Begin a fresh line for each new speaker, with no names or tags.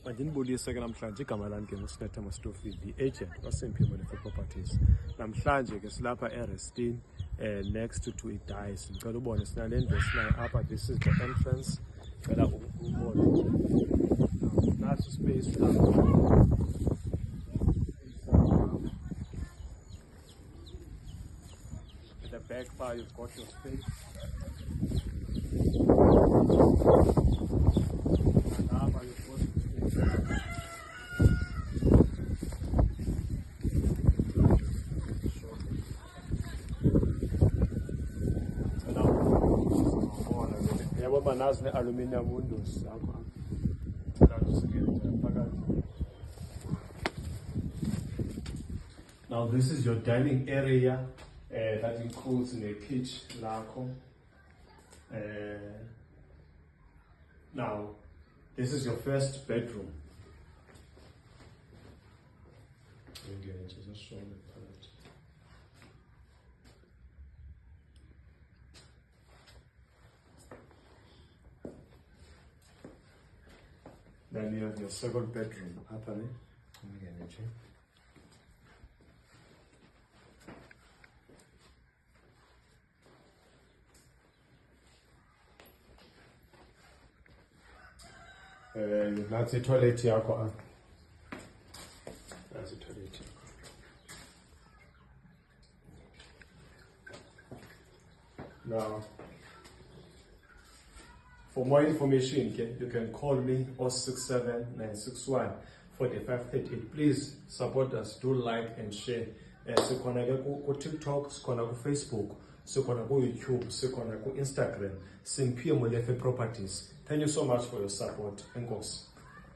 Mandinibulise ke namhlanje igama lami ke nguSinetha Mastofile, the-agent waSimphiwe Molefe Properties. Namhlanje ke silapha eRestin next to iDice. Ngicela ubone sinale ndlu esinayo apha. This is the entrance. Ngicela ubone naso space lapha. At the back bar you've got your space. Aluminium windows. Now this is your dining area that includes a kitchen. Now this is your first bedroom. Just show the palette. Then you have your second bedroom. That's a toilet here. That's a toilet. Now, for more information, you can call me 067 961 4538. Please support us, do like and share. Sikhona ku TikTok, sikhona ku Facebook, sikhona ku YouTube, sikhona ku Instagram. Simphiwe Molefe Properties. Thank you so much for your support. Enkosi.